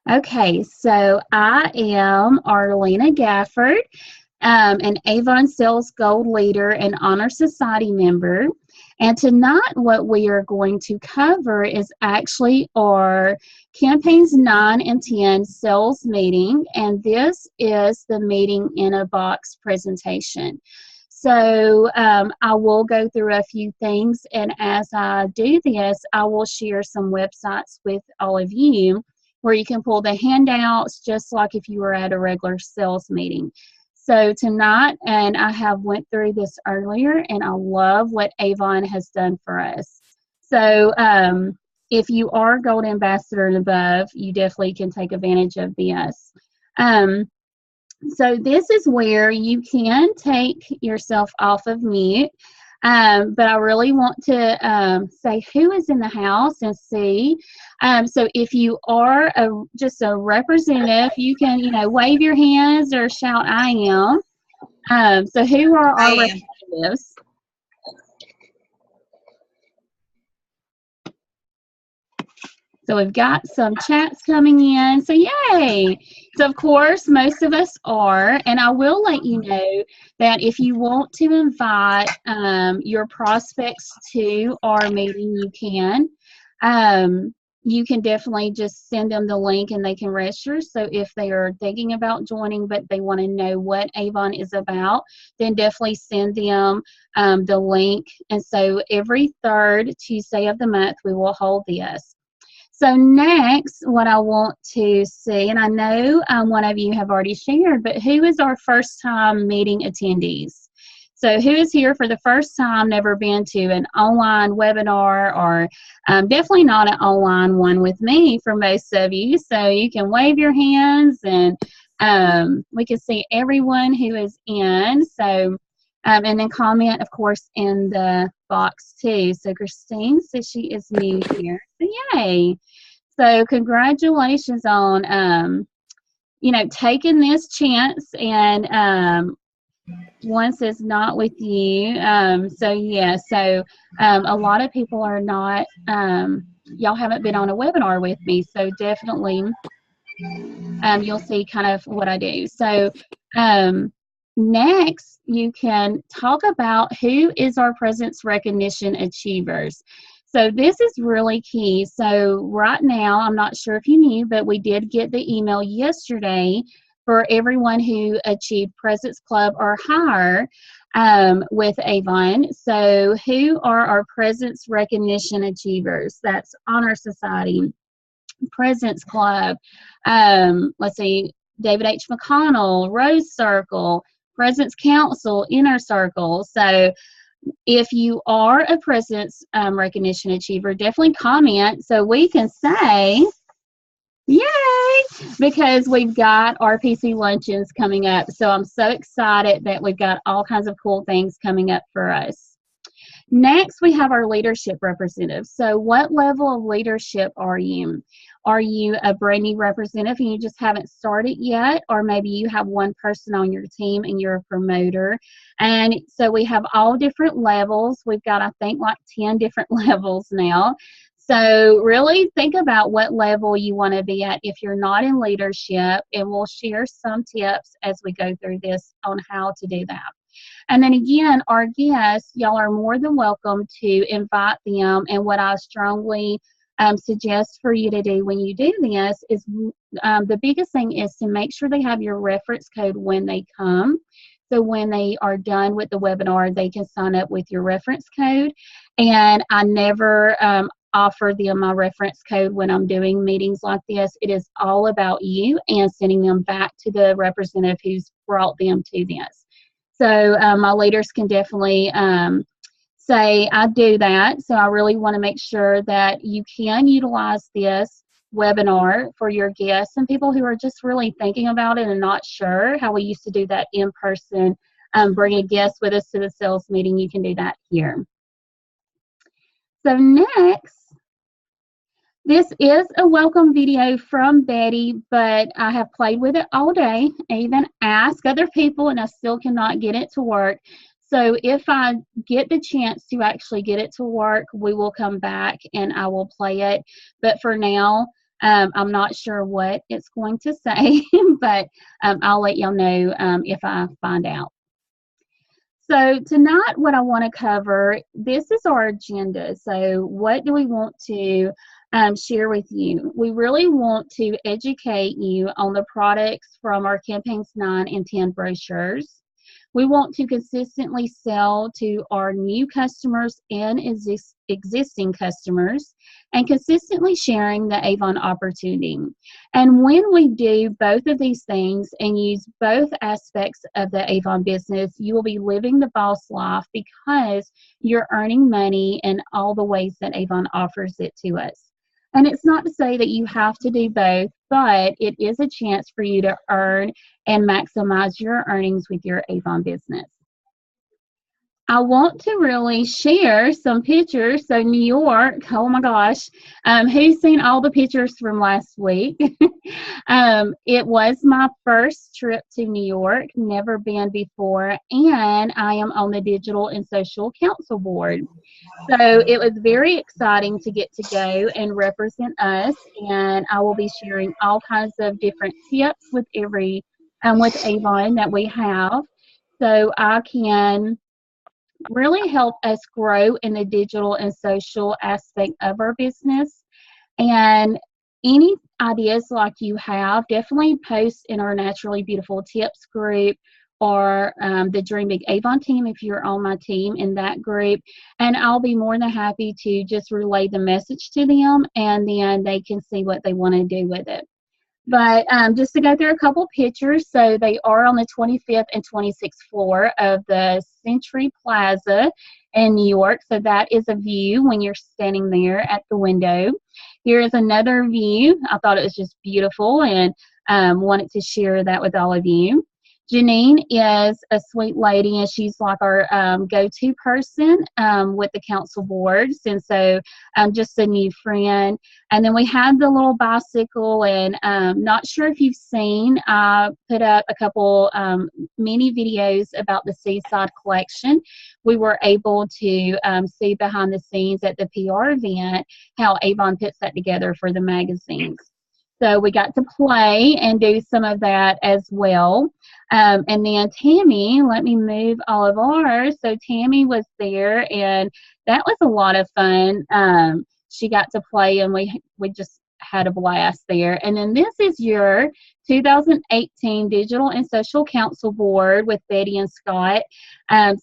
Okay, so I am Arlena GAFFORD, an Avon Sales Gold Leader and Honor Society member. And tonight, what we are going to cover is actually our Campaigns 9 and 10 sales meeting, and this is the Meeting in a Box presentation. So I will go through a few things, and as I do this, I will share some websites with all of you where you can pull the handouts just like if you were at a regular sales meeting. So tonight, and I have went through this earlier, and I love what Avon has done for us. So if you are Gold Ambassador and above, you definitely can take advantage of this. So this is where you can take yourself off of mute. But I really want to say who is in the house and see. So if you are just a representative, you can, wave your hands or shout, I am. So who are our representatives? So we've got some chats coming in. So yay! So of course, most of us are. And I will let you know that if you want to invite your prospects to our meeting, you can. You can definitely just send them the link and they can register. So if they are thinking about joining but they want to know what Avon is about, then definitely send them the link. And so every third Tuesday of the month, we will hold this. So next, what I want to see, and I know one of you have already shared, but who is our first time meeting attendees? So who is here for the first time, never been to an online webinar, or definitely not an online one with me for most of you. So you can wave your hands and we can see everyone who is in. So and then comment, of course, in the box too. So Christine says she is new here. So yay. So congratulations on, taking this chance. And one says not with you. So yeah, so a lot of people are not, y'all haven't been on a webinar with me. So definitely you'll see kind of what I do. So next, you can talk about who is our Presence Recognition Achievers. So this is really key. So right now, I'm not sure if you knew, but we did get the email yesterday for everyone who achieved Presence Club or higher with Avon. So who are our Presence Recognition Achievers? That's Honor Society, Presence Club, let's see, David H. McConnell, Rose Circle, Presence Council, Inner Circle. So if you are a Presence Recognition Achiever, definitely comment so we can say, yay, because we've got RPC luncheons coming up. So I'm so excited that we've got all kinds of cool things coming up for us. Next, we have our leadership representative. So what level of leadership are you? Are you a brand new representative and you just haven't started yet? Or maybe you have one person on your team and you're a promoter. And so we have all different levels. We've got, I think, like 10 different levels now. So really think about what level you want to be at if you're not in leadership, and we'll share some tips as we go through this on how to do that. And then again, our guests, y'all are more than welcome to invite them. And what I strongly suggest for you to do when you do this is the biggest thing is to make sure they have your reference code when they come. So when they are done with the webinar, they can sign up with your reference code. And I never offer them my reference code when I'm doing meetings like this. It is all about you and sending them back to the representative who's brought them to this. So my leaders can definitely say, I do that. So I really want to make sure that you can utilize this webinar for your guests and people who are just really thinking about it and not sure how we used to do that in person. Bring a guest with us to the sales meeting. You can do that here. So next, this is a welcome video from Betty, but I have played with it all day. I even asked other people and I still cannot get it to work. So if I get the chance to actually get it to work, we will come back and I will play it. But for now, I'm not sure what it's going to say, but I'll let y'all know if I find out. So tonight, what I want to cover, this is our agenda. So what do we want to share with you? We really want to educate you on the products from our Campaigns 9 and 10 brochures. We want to consistently sell to our new customers and existing customers, and consistently sharing the Avon opportunity. And when we do both of these things and use both aspects of the Avon business, you will be living the boss life because you're earning money in all the ways that Avon offers it to us. And it's not to say that you have to do both, but it is a chance for you to earn and maximize your earnings with your Avon business. I want to really share some pictures. So New York, oh my gosh, who's seen all the pictures from last week? It was my first trip to New York, never been before, and I am on the Digital and Social Council Board. So it was very exciting to get to go and represent us, and I will be sharing all kinds of different tips with with Avon that we have, so I can really help us grow in the digital and social aspect of our business. And any ideas like you have, definitely post in our Naturally Beautiful Tips group, or the Dream Big Avon team if you're on my team in that group, and I'll be more than happy to just relay the message to them, and then they can see what they want to do with it. But just to go through a couple pictures, so they are on the 25th and 26th floor of the Century Plaza in New York. So that is a view when you're standing there at the window. Here is another view. I thought it was just beautiful and wanted to share that with all of you. Janine is a sweet lady, and she's like our go-to person with the council boards, and so just a new friend. And then we had the little bicycle, and not sure if you've seen, I put up a couple mini videos about the Seaside collection. We were able to see behind the scenes at the PR event how Avon puts that together for the magazines. So we got to play and do some of that as well. And then Tammy, let me move all of ours. So Tammy was there, and that was a lot of fun. She got to play, and we just had a blast there. And then this is your 2018 Digital and Social Council Board with Betty and Scott.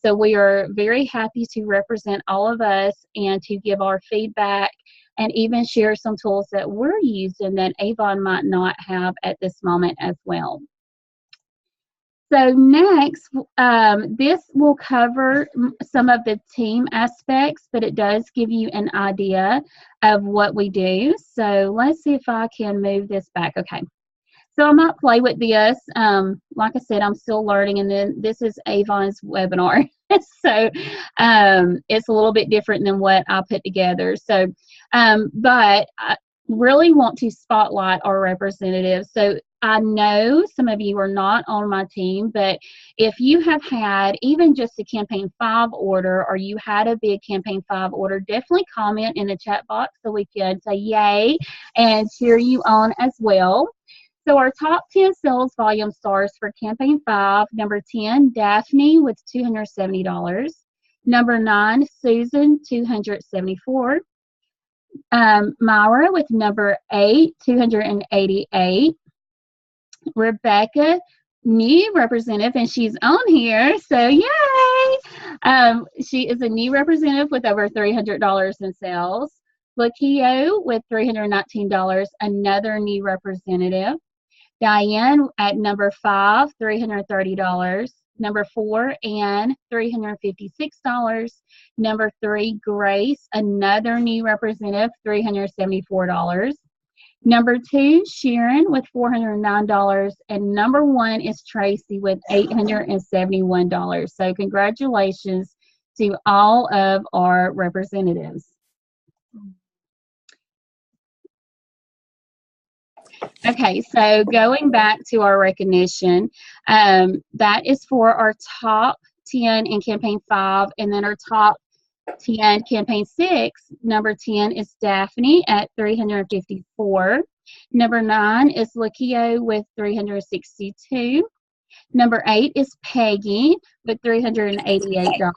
So we are very happy to represent all of us and to give our feedback, and even share some tools that we're using that Avon might not have at this moment as well. So next, this will cover some of the team aspects, but it does give you an idea of what we do. So let's see if I can move this back. Okay. So I might play with this. Like I said, I'm still learning, and then this is Avon's webinar. So it's a little bit different than what I put together. So, but I really want to spotlight our representatives. So I know some of you are not on my team, but if you have had even just a Campaign 5 order, or you had a big Campaign 5 order, definitely comment in the chat box so we can say yay and cheer you on as well. So our top 10 sales volume stars for Campaign 5, number 10, Daphne with $270. Number 9, Susan, $274. Myra with number 8, $288. Rebecca, new representative, and she's on here, so yay! She is a new representative with over $300 in sales. Lakio with $319, another new representative. Diane at number 5, $330. Number 4, Anne, $356. Number 3, Grace, another new representative, $374. Number 2, Sharon with $409. And number 1 is Tracy with $871. So congratulations to all of our representatives. Okay, so going back to our recognition, that is for our top 10 in Campaign 5, and then our top 10 Campaign 6. Number 10 is Daphne at $354. Number 9 is Lakio with $362. Number 8 is Peggy with $388.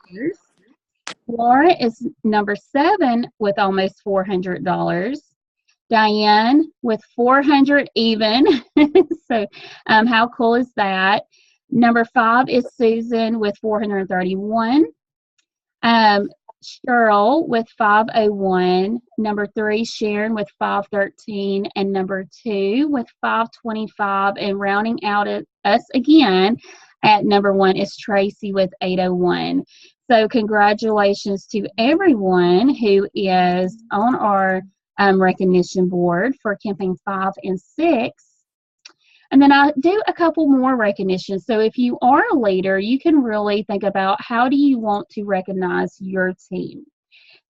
Laura is number 7 with almost $400. Diane with 400 even. So how cool is that? Number 5 is Susan with 431. Cheryl with 501. Number 3, Sharon with 513. And number 2 with 525. And rounding out us again at number 1 is Tracy with 801. So congratulations to everyone who is on our recognition board for campaign 5 and 6. And then I do a couple more recognitions. So if you are a leader, you can really think about how do you want to recognize your team.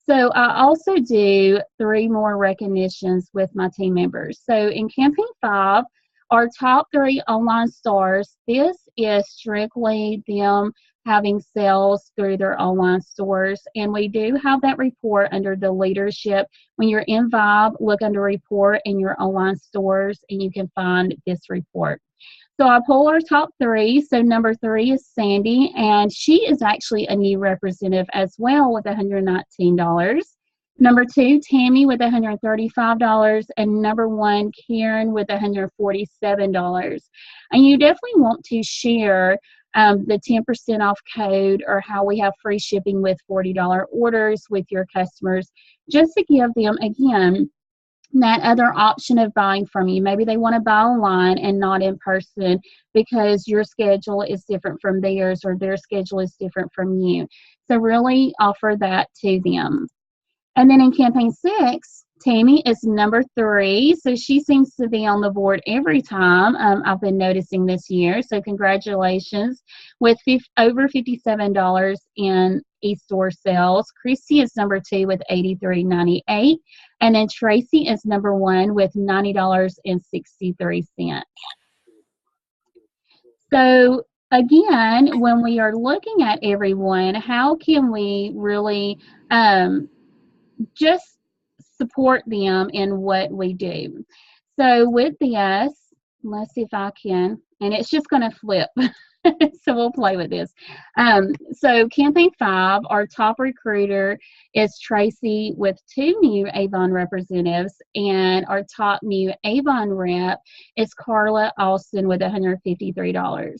So I also do 3 more recognitions with my team members. So in campaign 5, our top 3 online stars, this is strictly them having sales through their online stores. And we do have that report under the leadership. When you're in Vibe, look under report in your online stores and you can find this report. So I pull our top 3. So number 3 is Sandy, and she is actually a new representative as well with $119. Number 2, Tammy with $135, and number 1, Karen with $147. And you definitely want to share the 10% off code or how we have free shipping with $40 orders with your customers, just to give them, again, that other option of buying from you. Maybe they want to buy online and not in person because your schedule is different from theirs or their schedule is different from you. So really offer that to them. And then in campaign 6, Tammy is number 3. So she seems to be on the board every time. I've been noticing this year. So congratulations with over $57 in e-store sales. Christy is number 2 with $83.98. And then Tracy is number 1 with $90.63. So again, when we are looking at everyone, how can we really just support them in what we do? So with this, let's see if I can, and it's just going to flip. So we'll play with this. So campaign 5, our top recruiter is Tracy with 2 new Avon representatives, and our top new Avon rep is Carla Austin with $153.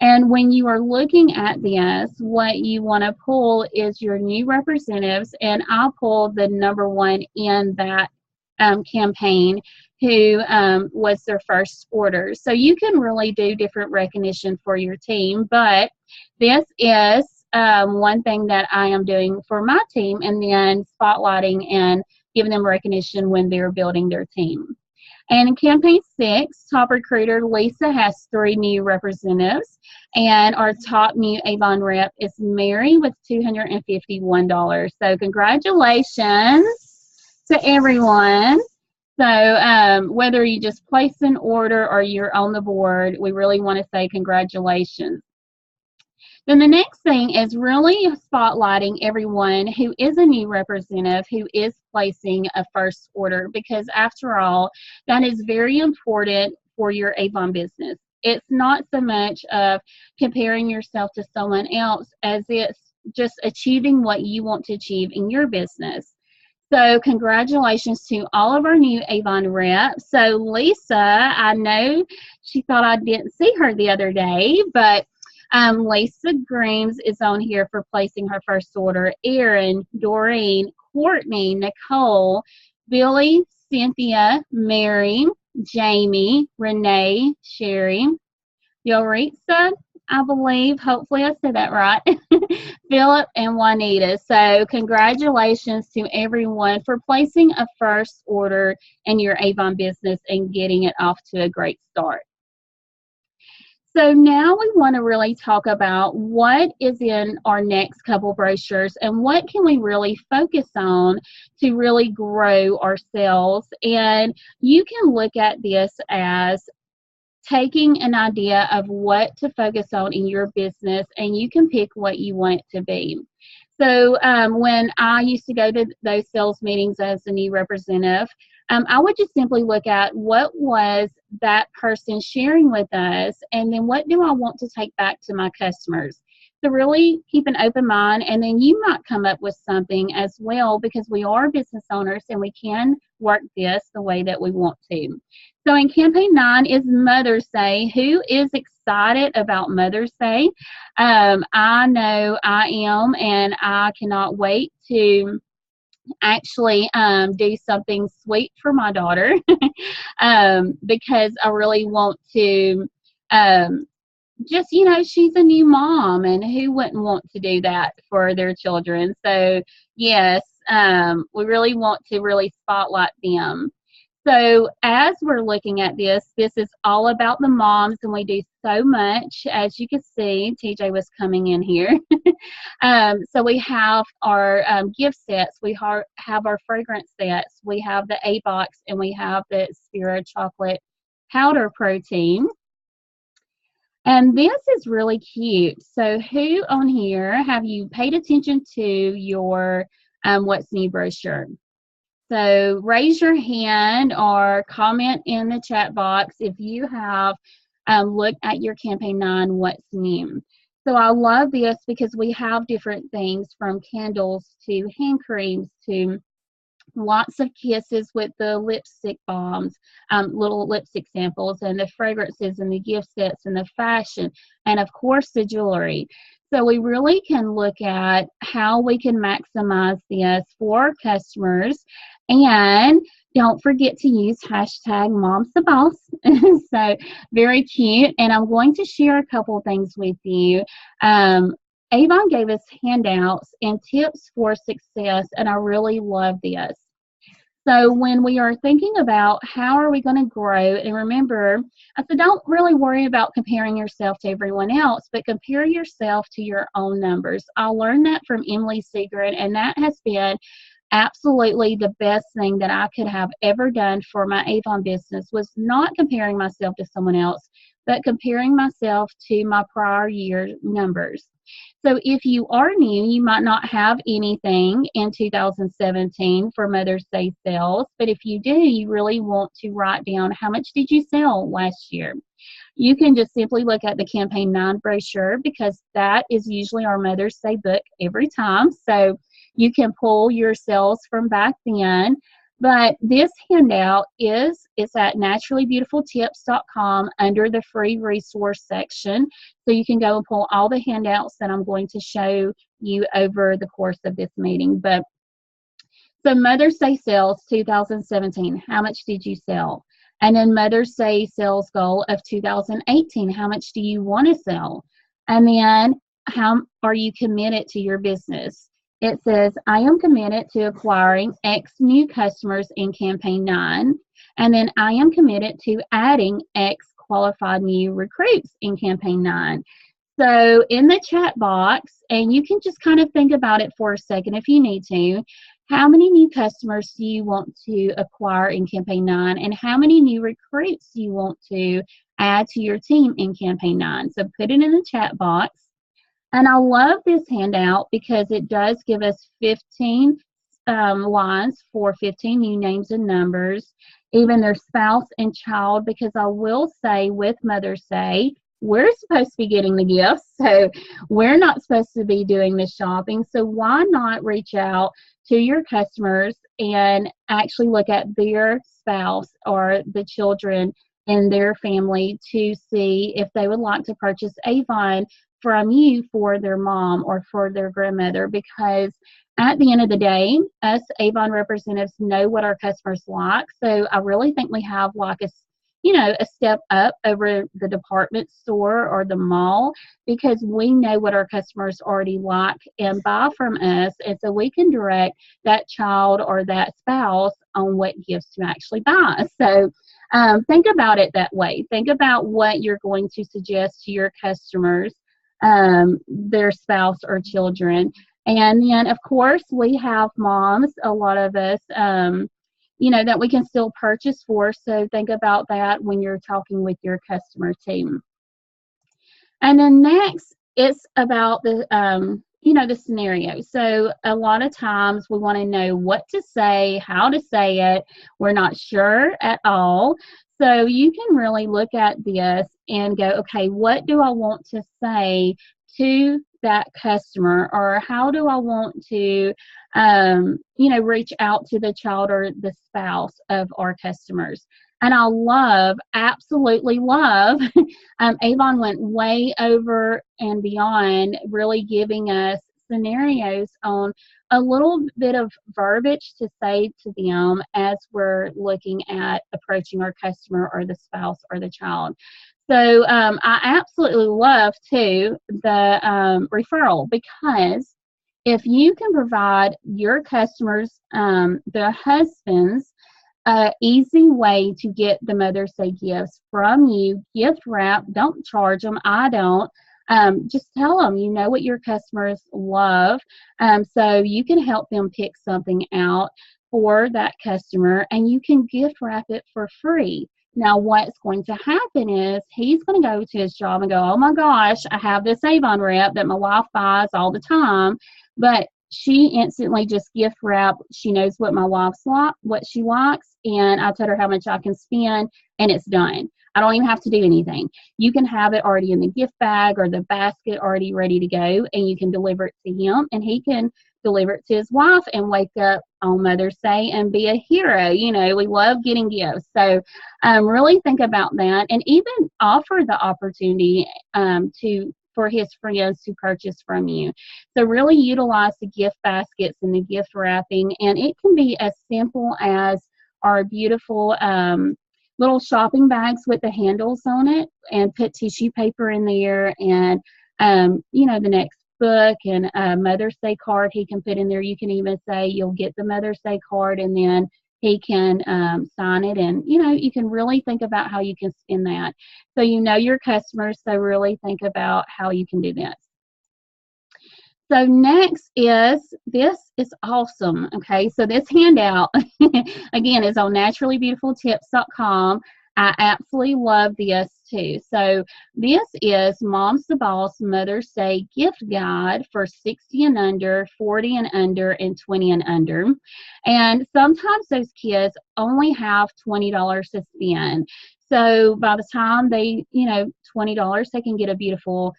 And when you are looking at this, what you want to pull is your new representatives, and I'll pull the number 1 in that campaign who was their first order. So you can really do different recognition for your team, but this is one thing that I am doing for my team, and then spotlighting and giving them recognition when they're building their team. And in campaign 6, top recruiter Lisa has 3 new representatives, and our top new Avon rep is Mary with $251. So congratulations to everyone. So whether you just place an order or you're on the board, we really want to say congratulations. Then the next thing is really spotlighting everyone who is a new representative who is placing a first order, because after all, that is very important for your Avon business. It's not so much of comparing yourself to someone else as it's just achieving what you want to achieve in your business. So congratulations to all of our new Avon reps. So Lisa, I know she thought I didn't see her the other day, but Lisa Grooms is on here for placing her first order. Erin, Doreen, Courtney, Nicole, Billy, Cynthia, Mary, Jamie, Renee, Sherry, Yoritza, I believe, hopefully I said that right, Philip, and Juanita. So congratulations to everyone for placing a first order in your Avon business and getting it off to a great start. So now we want to really talk about what is in our next couple brochures and what can we really focus on to really grow our sales. And you can look at this as taking an idea of what to focus on in your business, and you can pick what you want it to be. So when I used to go to those sales meetings as a new representative, I would just simply look at what was that person sharing with us, and then what do I want to take back to my customers. So really keep an open mind, and then you might come up with something as well, because we are business owners and we can work this the way that we want to. So in campaign 9 is Mother's Day. Who is excited about Mother's Day? I know I am, and I cannot wait to actually do something sweet for my daughter because I really want to just, she's a new mom, and who wouldn't want to do that for their children? So yes, we really want to really spotlight them. So as we're looking at this is all about the moms, and we do so much. As you can see, TJ was coming in here. So we have our gift sets. We have our fragrance sets. We have the A-Box, and we have the ESPIRA chocolate powder protein. And this is really cute. So who on here have you paid attention to your What's New brochure? So raise your hand or comment in the chat box if you have looked at your campaign 9 What's New. So I love this because we have different things from candles to hand creams to lots of kisses with the lipstick bombs, little lipstick samples, and the fragrances and the gift sets and the fashion, and of course the jewelry. So we really can look at how we can maximize this for our customers. And don't forget to use hashtag MOMSTHEBOSS. So very cute. And I'm going to share a couple things with you. Avon gave us handouts and tips for success, and I really love this. So when we are thinking about how are we going to grow, and remember, I said don't really worry about comparing yourself to everyone else, but compare yourself to your own numbers. I learned that from Emily Seegren, and that has been absolutely the best thing that I could have ever done for my Avon business, was not comparing myself to someone else, but comparing myself to my prior year numbers. So if you are new, you might not have anything in 2017 for Mother's Day sales, but if you do, you really want to write down how much did you sell last year. You can just simply look at the campaign 9 brochure, because that is usually our Mother's Day book every time. So you can pull your sales from back then. But this handout it's at naturallybeautifultips.com under the free resource section. So you can go and pull all the handouts that I'm going to show you over the course of this meeting. But so Mother's Day sales 2017, how much did you sell? And then Mother's Day sales goal of 2018, how much do you want to sell? And then how are you committed to your business? It says, I am committed to acquiring X new customers in campaign 9, and then I am committed to adding X qualified new recruits in campaign 9. So in the chat box, and you can just kind of think about it for a second if you need to, how many new customers do you want to acquire in campaign 9, and how many new recruits do you want to add to your team in campaign 9? So put it in the chat box. And I love this handout because it does give us 15 lines for 15 new names and numbers, even their spouse and child, because I will say with Mother's Day, we're supposed to be getting the gifts, so we're not supposed to be doing the shopping. So why not reach out to your customers and actually look at their spouse or the children in their family to see if they would like to purchase Avon from you for their mom or for their grandmother, because at the end of the day, us Avon representatives know what our customers like. So I really think we have like a step up over the department store or the mall, because we know what our customers already like and buy from us, and so we can direct that child or that spouse on what gifts to actually buy. So think about it that way. Think about what you're going to suggest to your customers, their spouse or children. And then, of course, we have moms, a lot of us, that we can still purchase for. So think about that when you're talking with your customer team. And then next, it's about the the scenario. So a lot of times we want to know what to say, how to say it. We're not sure at all. So you can really look at this and go, okay, what do I want to say to that customer, or how do I want to, reach out to the child or the spouse of our customers. And I absolutely love, Avon went way over and beyond, really giving us scenarios on a little bit of verbiage to say to them as we're looking at approaching our customer or the spouse or the child. So I absolutely love, too, the referral, because if you can provide your customers, their husbands, easy way to get the Mother's Day gifts from you, gift wrap, don't charge them, I don't. Just tell them you know what your customers love, so you can help them pick something out for that customer, and you can gift wrap it for free. Now, what's going to happen is he's going to go to his job and go, oh my gosh, I have this Avon wrap that my wife buys all the time, but she instantly just gift wrap. She knows what my wife's like, what she likes, and I told her how much I can spend, and it's done. I don't even have to do anything. You can have it already in the gift bag or the basket already ready to go, and you can deliver it to him, and he can deliver it to his wife and wake up on Mother's Day and be a hero. We love getting gifts. So really think about that, and even offer the opportunity for his friends to purchase from you. So really utilize the gift baskets and the gift wrapping, and it can be as simple as our beautiful little shopping bags with the handles on it, and put tissue paper in there, and the next book and a Mother's Day card he can put in there. You can even say you'll get the Mother's Day card, and then he can sign it, and you can really think about how you can spend that. So your customers, so really think about how you can do this. So next this is awesome. Okay, so this handout again is on naturallybeautifultips.com. I absolutely love this too. So this is Mom's the Boss Mother's Day gift guide for 60 and under, 40 and under, and 20 and under. And sometimes those kids only have $20 to spend. So by the time they, $20, they can get a beautiful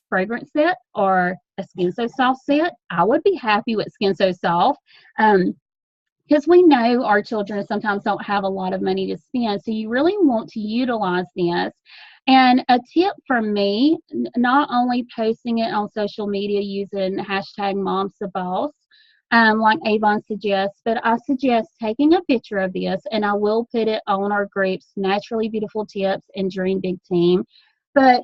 fragrance set or a Skin So Soft set. I would be happy with Skin So Soft. Because we know our children sometimes don't have a lot of money to spend. So you really want to utilize this. And a tip from me, not only posting it on social media using hashtag MOMSTHEBOSS, like Avon suggests, but I suggest taking a picture of this, and I will put it on our groups, Naturally Beautiful Tips and Dream Big Team. But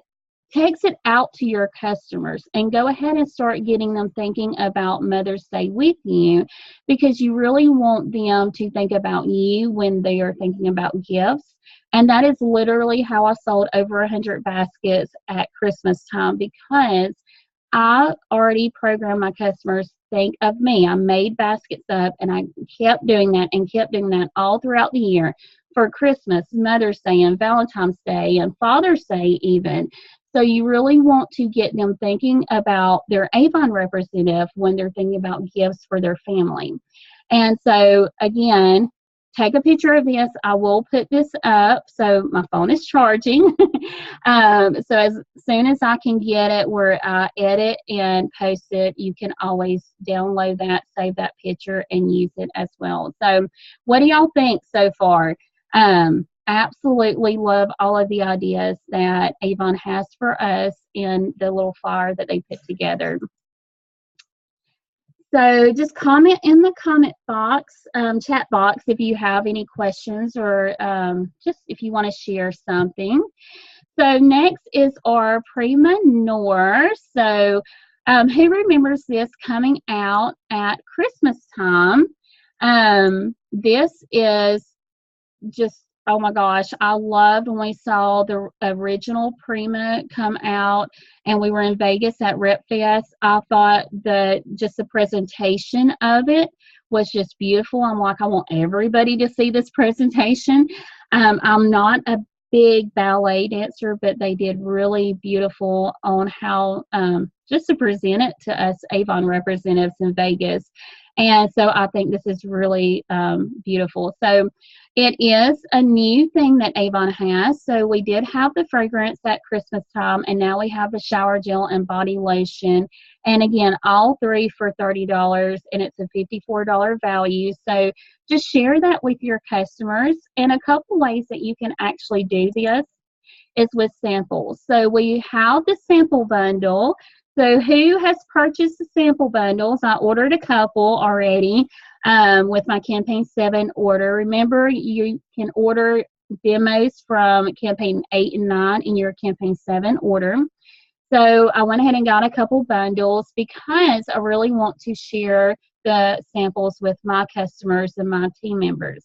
text it out to your customers and go ahead and start getting them thinking about Mother's Day with you, because you really want them to think about you when they are thinking about gifts. And that is literally how I sold over 100 baskets at Christmas time, because I already programmed my customers think of me. I made baskets up, and I kept doing that and kept doing that all throughout the year for Christmas, Mother's Day, and Valentine's Day, and Father's Day even. So you really want to get them thinking about their Avon representative when they're thinking about gifts for their family. And so, again, take a picture of this. I will put this up. So my phone is charging. So as soon as I can get it where I edit and post it, you can always download that, save that picture, and use it as well. So what do y'all think so far? Absolutely love all of the ideas that Avon has for us in the little flyer that they put together. So just comment in the comment box, chat box, if you have any questions, or just if you want to share something. So next is our PRIMA NOIR. So who remembers this coming out at Christmas time? This is just, oh my gosh, I loved when we saw the original PRIMA come out, and we were in Vegas at Rep Fest. I thought just the presentation of it was just beautiful. I'm like, I want everybody to see this presentation. I'm not a big ballet dancer, but they did really beautiful on how just to present it to us Avon representatives in Vegas. And so I think this is really beautiful. So it is a new thing that Avon has. So we did have the fragrance at Christmas time, and now we have the shower gel and body lotion. And again, all three for $30, and it's a $54 value. So just share that with your customers. And a couple ways that you can actually do this is with samples. So we have the sample bundle. So who has purchased the sample bundles? I ordered a couple already with my campaign 7 order. Remember, you can order demos from campaign 8 and 9 in your campaign 7 order. So I went ahead and got a couple bundles because I really want to share the samples with my customers and my team members.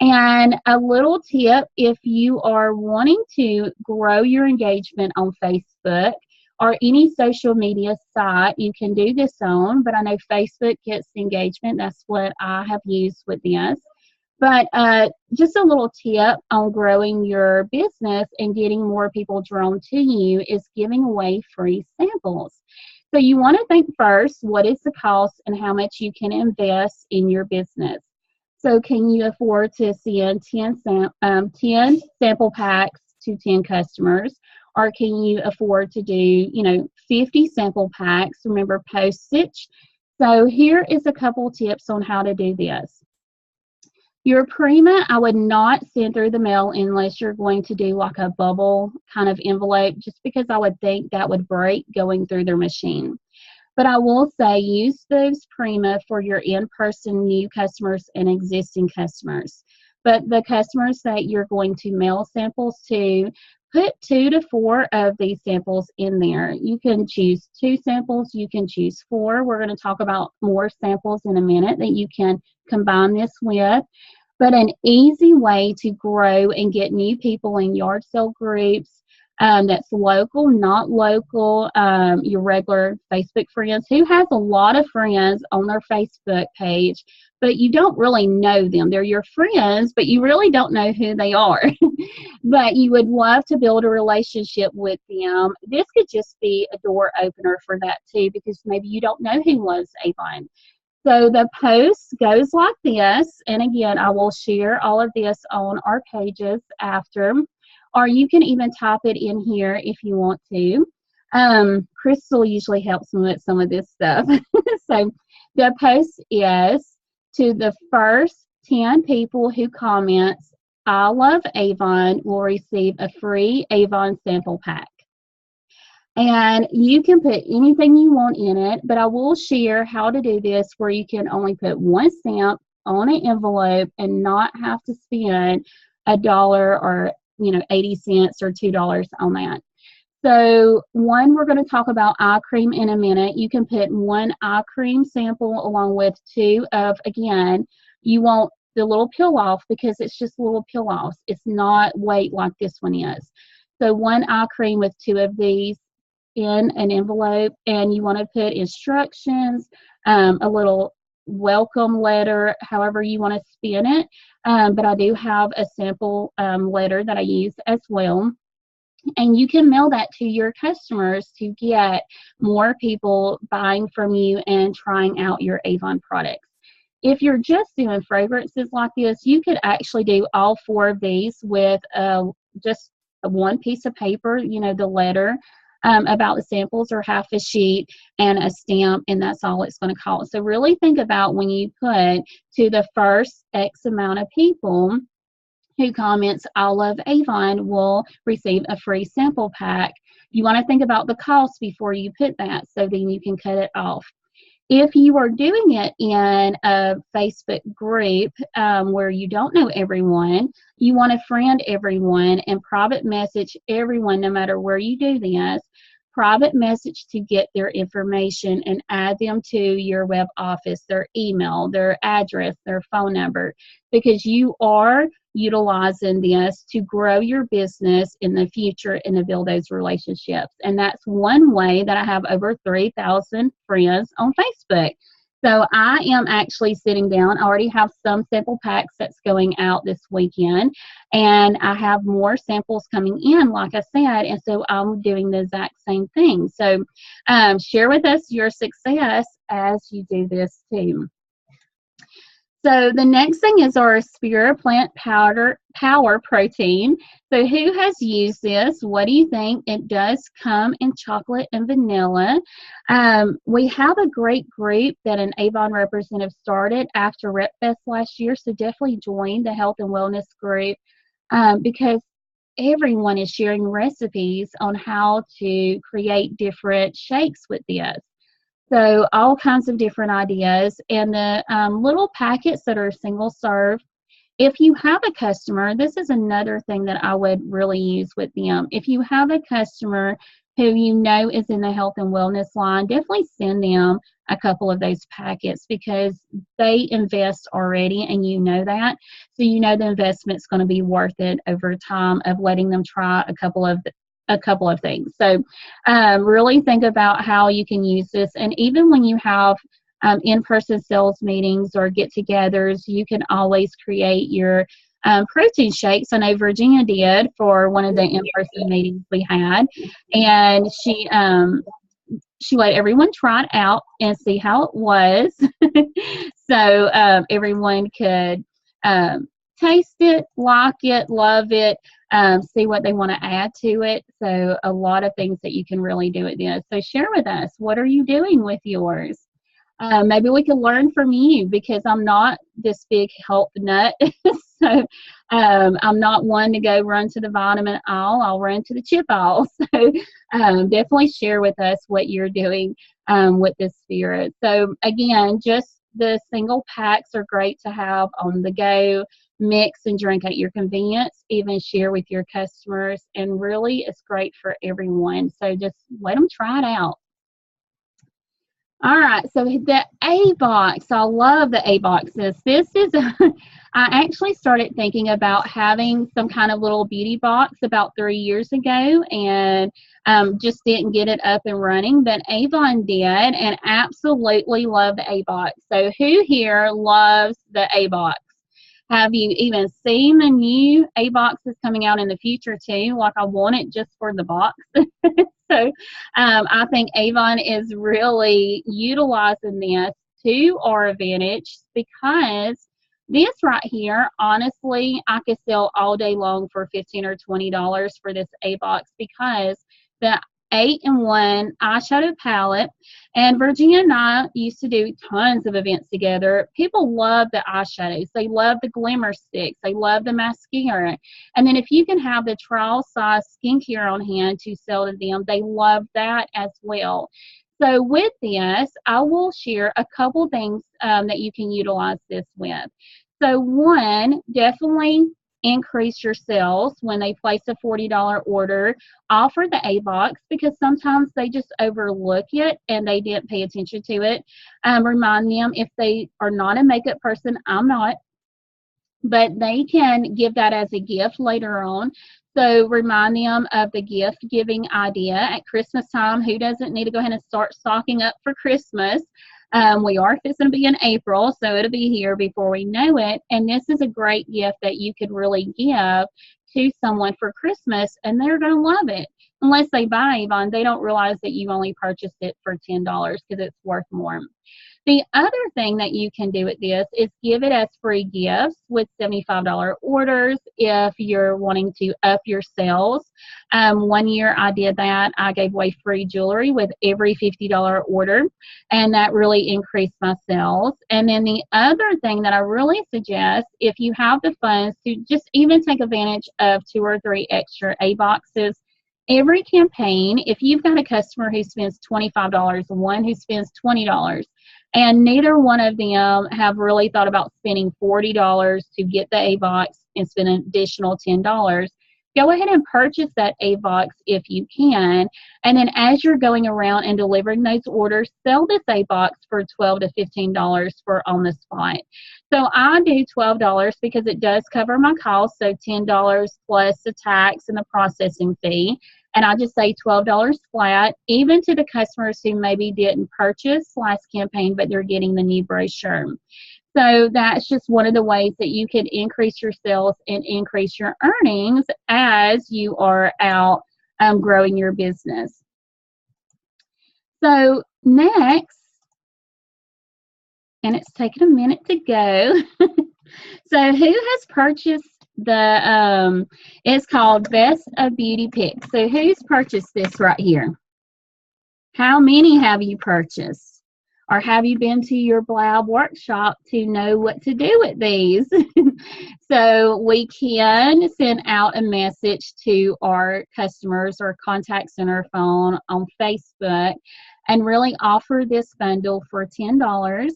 And a little tip, if you are wanting to grow your engagement on Facebook or any social media site, you can do this on, but I know Facebook gets the engagement. That's what I have used with this. But just a little tip on growing your business and getting more people drawn to you is giving away free samples. So you want to think first, what is the cost and how much you can invest in your business? So can you afford to send 10 sample packs to 10 customers? Or can you afford to do, 50 sample packs? Remember postage. So here is a couple tips on how to do this. Your PRIMA, I would not send through the mail unless you're going to do like a bubble kind of envelope, just because I would think that would break going through their machine. But I will say use those PRIMA for your in-person new customers and existing customers. But the customers that you're going to mail samples to, put 2 to 4 of these samples in there. You can choose 2 samples, you can choose 4. We're going to talk about more samples in a minute that you can combine this with. But an easy way to grow and get new people in yard sale groups that's local, not local, your regular Facebook friends. Who has a lot of friends on their Facebook page, but you don't really know them? They're your friends, but you really don't know who they are. But you would love to build a relationship with them. This could just be a door opener for that too, because maybe you don't know who loves Avon. So the post goes like this, and again, I will share all of this on our pages after, or you can even type it in here if you want to. Crystal usually helps me with some of this stuff. So the post is to the first 10 people who comments, I love Avon, will receive a free Avon sample pack. And you can put anything you want in it, but I will share how to do this where you can only put 1 stamp on an envelope and not have to spend $1 or 80 cents or $2 on that. So one, we're going to talk about eye cream in a minute. You can put 1 eye cream sample along with 2 of, again, you want the little peel off because it's just little peel offs. It's not weight like this one is. So 1 eye cream with 2 of these in an envelope, and you want to put instructions, a little welcome letter, however you want to spin it. But I do have a sample letter that I use as well. And you can mail that to your customers to get more people buying from you and trying out your Avon products. If you're just doing fragrances like this, you could actually do all 4 of these with just 1 piece of paper, the letter about the samples, or half a sheet and a stamp, and that's all it's going to cost. So really think about when you put to the first X amount of people who comments, I love Avon, will receive a free sample pack. You want to think about the cost before you put that, so then you can cut it off. If you are doing it in a Facebook group where you don't know everyone, you want to friend everyone and private message everyone, no matter where you do this. Private message to get their information and add them to your web office, their email, their address, their phone number, because you are utilizing this to grow your business in the future and to build those relationships. And that's one way that I have over 3,000 friends on Facebook. So I am actually sitting down. I already have some sample packs that's going out this weekend, and I have more samples coming in, like I said, and so I'm doing the exact same thing. So share with us your success as you do this too. So the next thing is our ESPIRA plant power protein. So who has used this? What do you think? It does come in chocolate and vanilla. We have a great group that an Avon representative started after Rep Fest last year. So definitely join the health and wellness group because everyone is sharing recipes on how to create different shakes with this. So all kinds of different ideas. And the little packets that are single serve, if you have a customer, this is another thing that I would really use with them. If you have a customer who you know is in the health and wellness line, definitely send them a couple of those packets because they invest already and you know that. So you know the investment's going to be worth it over time of letting them try a couple of things. So really think about how you can use this. And even when you have in-person sales meetings or get-togethers, you can always create your protein shakes. I know Virginia did for one of the in-person meetings we had. And she let everyone try it out and see how it was. So everyone could taste it, like it, love it, see what they want to add to it. So a lot of things that you can really do with this. So share with us, what are you doing with yours? Maybe we can learn from you because I'm not this big health nut. So I'm not one to go run to the vitamin aisle. I'll run to the chip aisle. So definitely share with us what you're doing with this spirit. So again, just the single packs are great to have on the go. Mix and drink at your convenience, even share with your customers, and really it's great for everyone. So just let them try it out. All right, so the A box, I love the A boxes. This is, I actually started thinking about having some kind of little beauty box about 3 years ago and just didn't get it up and running, but Avon did and absolutely love the A box. So who here loves the A box? Have you even seen the new A boxes coming out in the future too? Like I want it just for the box. So I think Avon is really utilizing this to our advantage because this right here, honestly, I could sell all day long for $15 or $20 for this A box because the 8-in-1 eyeshadow palette, and Virginia and I used to do tons of events together. People love the eyeshadows. They love the glimmer sticks. They love the mascara. And then if you can have the trial size skincare on hand to sell to them, they love that as well. So with this, I will share a couple things that you can utilize this with. So one, definitely increase your sales when they place a $40 order. Offer the A box because sometimes they just overlook it and they didn't pay attention to it. Remind them if they are not a makeup person, I'm not, but they can give that as a gift later on. So remind them of the gift giving idea at Christmas time. Who doesn't need to go ahead and start stocking up for Christmas? We are fixing to be in April, so it'll be here before we know it. And this is a great gift that you could really give to someone for Christmas, and they're going to love it. Unless they buy Avon, they don't realize that you only purchased it for $10 because it's worth more. The other thing that you can do with this is give it as free gifts with $75 orders if you're wanting to up your sales. 1 year I did that. I gave away free jewelry with every $50 order, and that really increased my sales. And then the other thing that I really suggest, if you have the funds, to just even take advantage of 2 or 3 extra A boxes. Every campaign, if you've got a customer who spends $25 and one who spends $20, and neither one of them have really thought about spending $40 to get the A box and spend an additional $10, go ahead and purchase that A box if you can. And then as you're going around and delivering those orders, sell this A box for $12 to $15 for on the spot. So I do $12 because it does cover my cost, so $10 plus the tax and the processing fee. and I'll just say $12 flat, even to the customers who maybe didn't purchase last campaign, but they're getting the new brochure. So that's just one of the ways that you can increase your sales and increase your earnings as you are out growing your business. So next, and it's taken a minute to go. So who has purchased the, it's called Best of Beauty Picks. So who's purchased this right here? How many have you purchased? Or have you been to your Blab workshop to know what to do with these? So we can send out a message to our customers or contact center phone on Facebook and really offer this bundle for $10.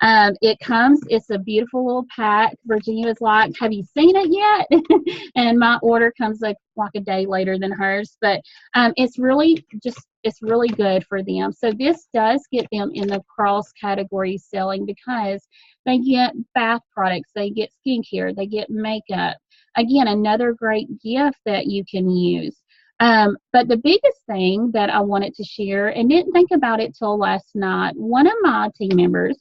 It's a beautiful little pack. Virginia was like, have you seen it yet? And my order comes like a day later than hers, but it's really good for them. So this does get them in the cross category selling because they get bath products, they get skincare, they get makeup. Again, another great gift that you can use. But the biggest thing that I wanted to share, and didn't think about it till last night, one of my team members,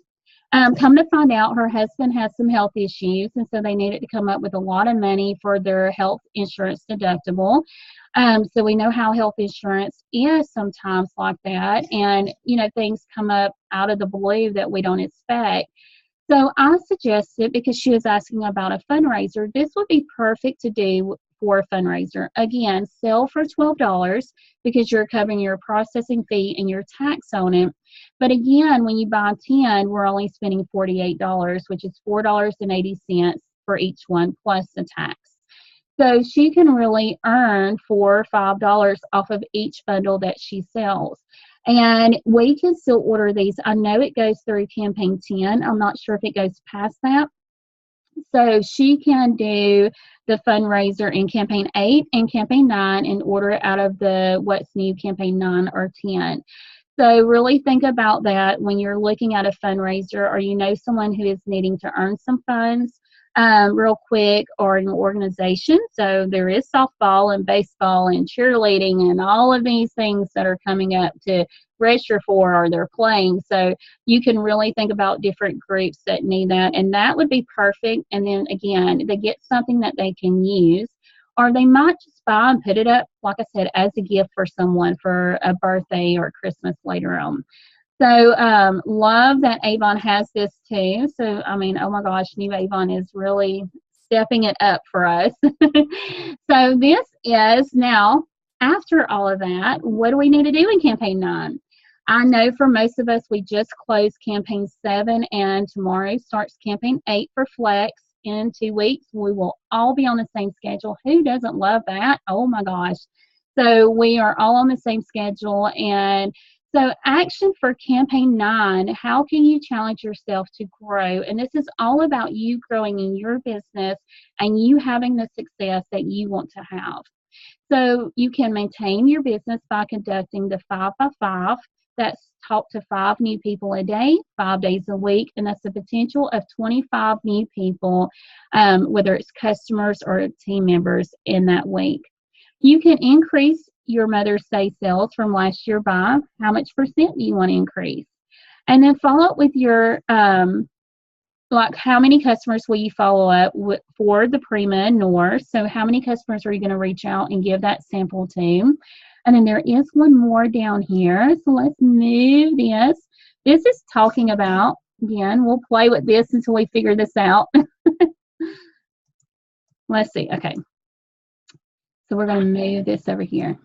come to find out her husband has some health issues, and so they needed to come up with a lot of money for their health insurance deductible. So we know how health insurance is sometimes like that, and things come up out of the blue that we don't expect. So I suggested, because she was asking about a fundraiser, this would be perfect to do for a fundraiser. Again, sell for $12 because you're covering your processing fee and your tax on it. But again, when you buy 10, we're only spending $48, which is $4.80 for each one plus the tax. So she can really earn $4 or $5 off of each bundle that she sells. And we can still order these. I know it goes through campaign 10. I'm not sure if it goes past that. So she can do the fundraiser in campaign 8 and campaign 9 and order it out of the What's New campaign 9 or 10. So really think about that when you're looking at a fundraiser, or someone who is needing to earn some funds real quick, or an organization. So there is softball and baseball and cheerleading and all of these things that are coming up to register for, or they're playing. So you can really think about different groups that need that, and that would be perfect. And then again, they get something that they can use, or they might just buy and put it up, like I said, as a gift for someone for a birthday or Christmas later on. So love that Avon has this too. So, oh my gosh, new Avon is really stepping it up for us. So this is now, after all of that, what do we need to do in campaign 9? I know for most of us, we just closed campaign 7, and tomorrow starts campaign 8 for Flex. In 2 weeks, we will all be on the same schedule. Who doesn't love that? Oh my gosh. So we are all on the same schedule. And so action for campaign 9, how can you challenge yourself to grow? And this is all about you growing in your business and you having the success that you want to have. So you can maintain your business by conducting the 5 by 5. That's talk to 5 new people a day, 5 days a week, and that's the potential of 25 new people, whether it's customers or team members in that week. You can increase your Mother's Day sales from last year by how much percent do you want to increase? And then follow up with your, like how many customers will you follow up with for the PRIMA NOIR? So how many customers are you going to reach out and give that sample to? And then there is one more down here. So let's move this. This is talking about, again, we'll play with this until we figure this out. Let's see. Okay. So we're going to move this over here.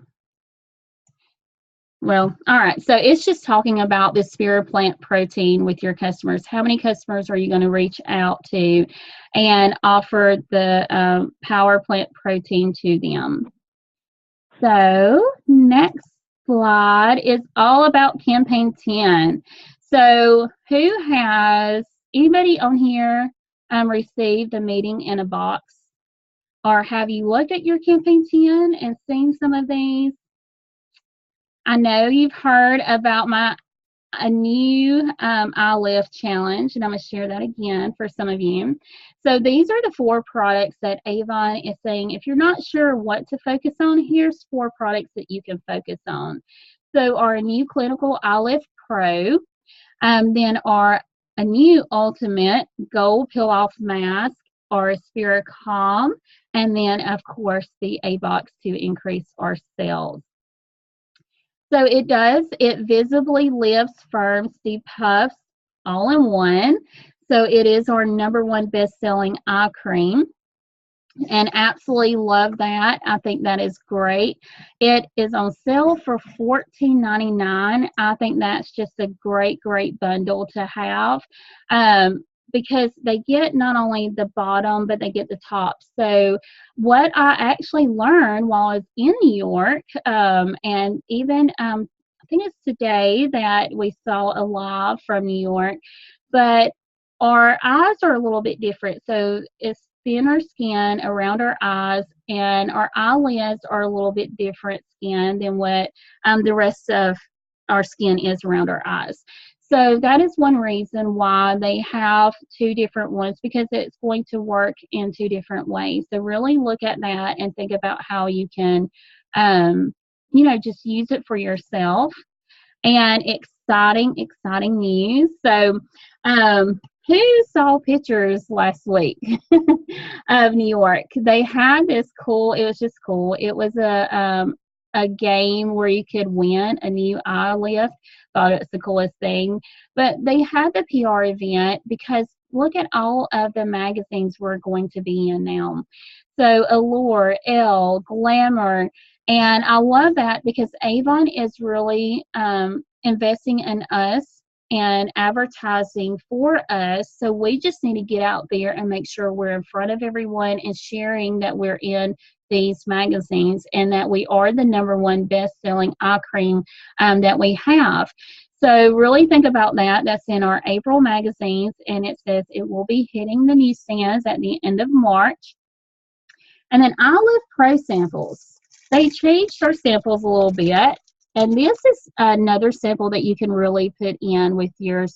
Well, all right. So it's just talking about the ESPIRA plant protein with your customers. How many customers are you going to reach out to and offer the power plant protein to them? So next slide is all about campaign 10. So who has, anybody on here received a meeting in a box? Or have you looked at your campaign 10 and seen some of these? I know you've heard about my a new eye lift challenge, and I'm going to share that again for some of you. So these are the 4 products that Avon is saying, if you're not sure what to focus on, here's 4 products that you can focus on. So our new Clinical Eye Lift Pro, then our a new Ultimate Gold Peel Off Mask, our ESPIRA Calm, and then of course the A-Box to increase our sales. So it visibly lifts, firms, depuffs all in one. So it is our #1 best-selling eye cream. And absolutely love that. I think that is great. It is on sale for $14.99. I think that's just a great, great bundle to have, because they get not only the bottom, but they get the top. So what I actually learned while I was in New York, and even I think it's today that we saw a live from New York, but our eyes are a little bit different. So it's thinner skin around our eyes, and our eyelids are a little bit different skin than what the rest of our skin is around our eyes. So that is one reason why they have 2 different ones, because it's going to work in 2 different ways. So really look at that and think about how you can, just use it for yourself. And exciting, exciting news. So, who saw pictures last week of New York? They had this cool, it was just cool. It was a game where you could win a new eye lift. Thought it was the coolest thing. But they had the PR event because look at all of the magazines we're going to be in now. So Allure, Elle, Glamour, and I love that because Avon is really investing in us and advertising for us. So we just need to get out there and make sure we're in front of everyone and sharing that we're in these magazines and that we are the #1 best-selling eye cream that we have. So really think about that. That's in our April magazines, and it says it will be hitting the newsstands at the end of March. And then Eye Lift Pro samples. They changed our samples a little bit. And this is another sample that you can really put in with your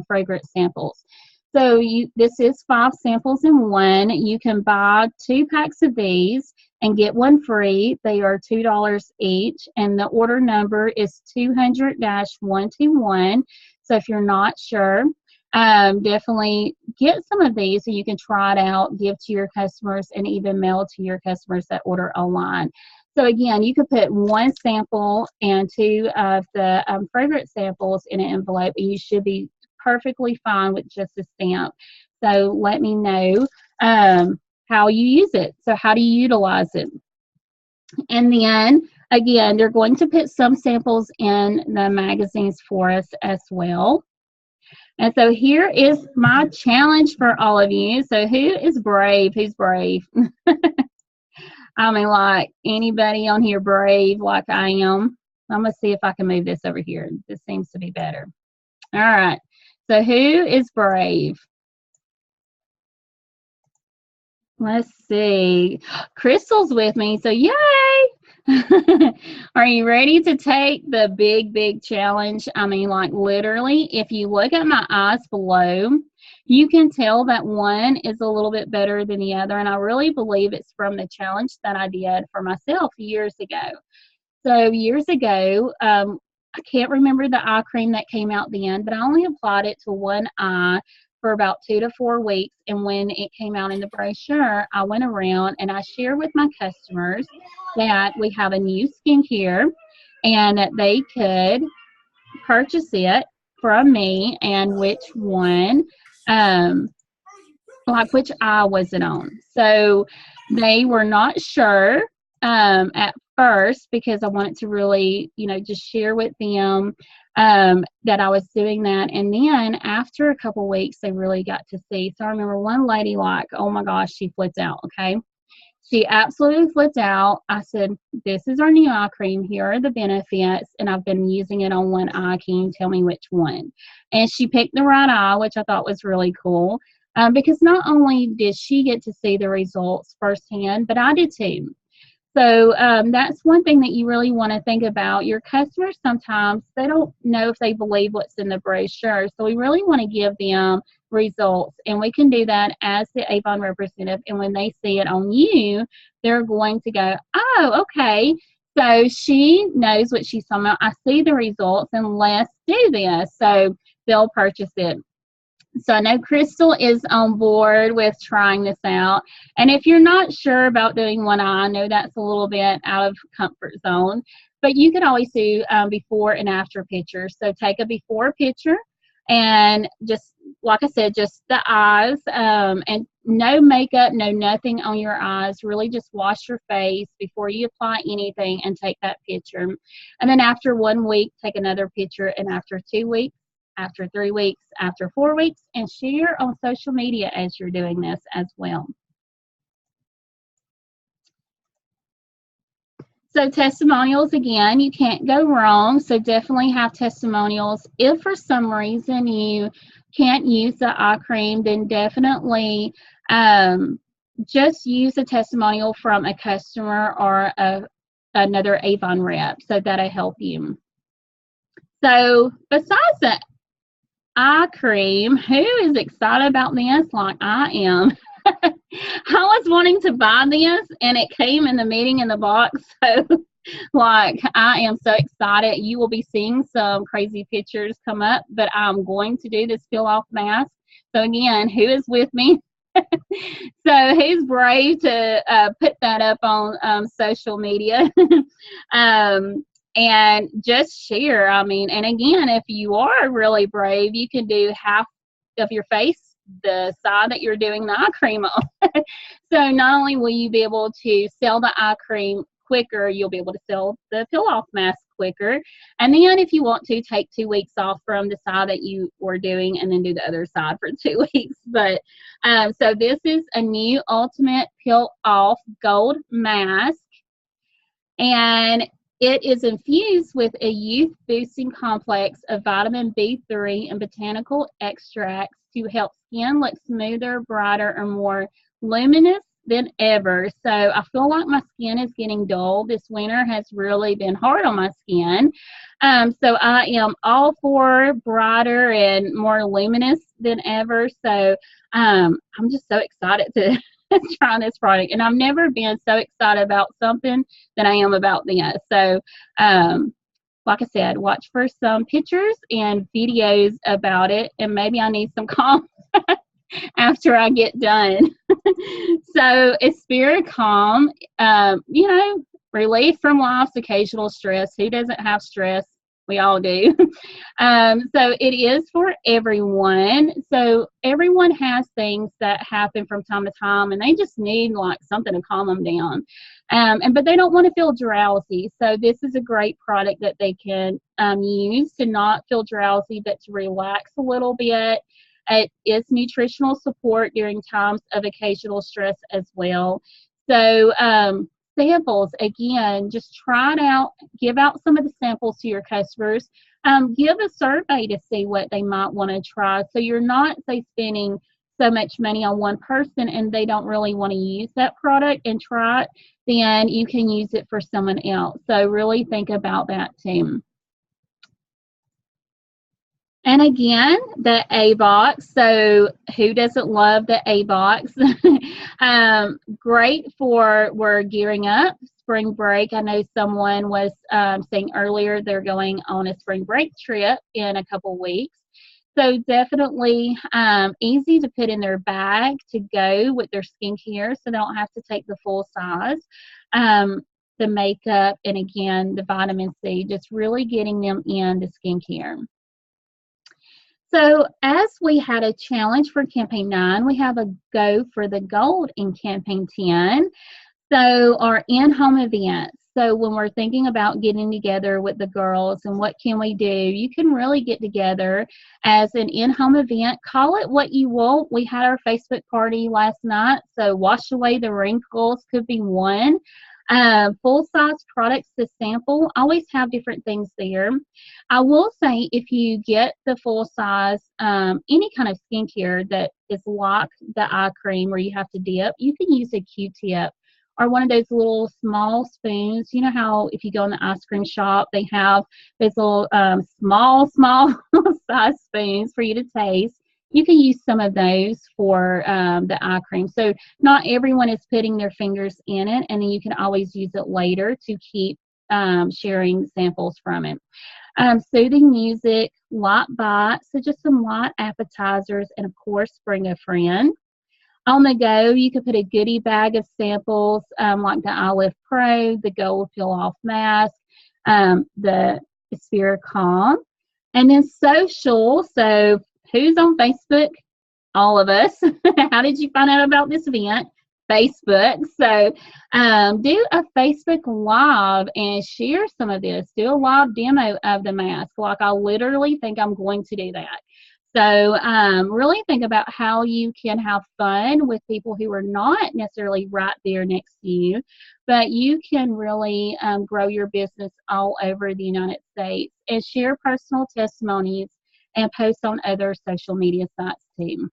fragrance samples. So this is 5 samples in one. You can buy 2 packs of these and get one free. They are $2 each, and the order number is 200-121. So if you're not sure, definitely get some of these so you can try it out, give to your customers, and even mail to your customers that order online. So again, you could put 1 sample and 2 of the fragrance samples in an envelope, and you should be perfectly fine with just a stamp. So let me know how you use it. So how do you utilize it? And then, again, they're going to put some samples in the magazines for us as well. And so here is my challenge for all of you. So who is brave? Who's brave? I mean, like anybody on here brave like I am? I'm going to see if I can move this over here. This seems to be better. All right. So who is brave? Let's see. Crystal's with me, so yay! Are you ready to take the big, big challenge? I mean, like literally, if you look at my eyes below, you can tell that one is a little bit better than the other, and I really believe it's from the challenge that I did for myself years ago. So years ago, I can't remember the eye cream that came out then, but I only applied it to one eye for about 2 to 4 weeks. And when it came out in the brochure, I went around and I shared with my customers that we have a new skincare and that they could purchase it from me and which one, like which eye was it on. So they were not sure at first because I wanted to really, just share with them that I was doing that. And then after a couple weeks, they really got to see. So I remember one lady like, oh my gosh, she flipped out, okay? She absolutely flipped out. I said, this is our new eye cream. Here are the benefits. And I've been using it on one eye. Can you tell me which one? And she picked the right eye, which I thought was really cool. Because not only did she get to see the results firsthand, but I did too. So that's one thing that you really want to think about. Your customers, sometimes they don't know if they believe what's in the brochure. So we really want to give them results. And we can do that as the Avon representative. And when they see it on you, they're going to go, oh, okay. So she knows what she's talking about. I see the results, and let's do this. So they'll purchase it. So I know Crystal is on board with trying this out. And if you're not sure about doing one eye, I know that's a little bit out of comfort zone, but you can always do before and after pictures. So take a before picture and just, like I said, just the eyes and no makeup, no nothing on your eyes. Really just wash your face before you apply anything and take that picture. And then after 1 week, take another picture, and after 2 weeks, after 3 weeks, after 4 weeks, and share on social media as you're doing this as well. So testimonials, again, you can't go wrong. So definitely have testimonials. If for some reason you can't use the eye cream, then definitely just use a testimonial from a customer or another Avon rep. So that'll help you. So besides that, eye cream, who is excited about this like I am? I was wanting to buy this, and it came in the meeting in the box. So like, I am so excited. You will be seeing some crazy pictures come up, but I'm going to do this peel off mask. So again, who is with me? So who's brave to put that up on social media? And just share. I mean, and again, if you are really brave, you can do half of your face, the side that you're doing the eye cream on. So not only will you be able to sell the eye cream quicker, you'll be able to sell the peel off mask quicker. And then if you want to, take 2 weeks off from the side that you were doing and then do the other side for 2 weeks. But so this is a new Ultimate Peel Off Gold Mask. And it is infused with a youth-boosting complex of vitamin B3 and botanical extracts to help skin look smoother, brighter, and more luminous than ever. So I feel like my skin is getting dull. This winter has really been hard on my skin. So I am all for brighter and more luminous than ever. So I'm just so excited to try this product, and I've never been so excited about something than I am about this. So like I said, watch for some pictures and videos about it, and maybe I need some calm after I get done. So ESPIRA Calm, you know, relief from life's occasional stress. Who doesn't have stress? We all do. So it is for everyone. So everyone has things that happen from time to time, and they just need like something to calm them down. But they don't want to feel drowsy. So this is a great product that they can use to not feel drowsy, but to relax a little bit. It is nutritional support during times of occasional stress as well. So samples, again, just try it out. Give out some of the samples to your customers. Give a survey to see what they might want to try. So you're not, say, spending so much money on one person and they don't really want to use that product and try it, then you can use it for someone else. So really think about that too. And again, the A box. So who doesn't love the A box? Great for, we're gearing up spring break. I know someone was saying earlier they're going on a spring break trip in a couple weeks. So definitely easy to put in their bag to go with their skincare, so they don't have to take the full size. The makeup, and again, the vitamin C, just really getting them into skincare. So as we had a challenge for Campaign 9, we have a Go for the Gold in Campaign 10. So our in-home events. So when we're thinking about getting together with the girls and what can we do, you can really get together as an in-home event. Call it what you want. We had our Facebook party last night, so wash away the wrinkles could be one. Full-size products to sample. Always have different things there. I will say if you get the full-size, any kind of skincare that is like the eye cream where you have to dip, you can use a Q-tip or one of those little small spoons. You know how if you go in the ice cream shop, they have those little small size spoons for you to taste. You can use some of those for the eye cream. So not everyone is putting their fingers in it, and then you can always use it later to keep sharing samples from it. Soothing music, light bites, so just some light appetizers, and of course, bring a friend. On the go, you could put a goodie bag of samples like the Olive Pro, the Gold Peel Off Mask, the ESPIRA Calm, and then social. So who's on Facebook? All of us. How did you find out about this event? Facebook. So do a Facebook Live and share some of this. Do a live demo of the mask. Like, I literally think I'm going to do that. So really think about how you can have fun with people who are not necessarily right there next to you, but you can really grow your business all over the United States, and share personal testimonies and post on other social media sites too.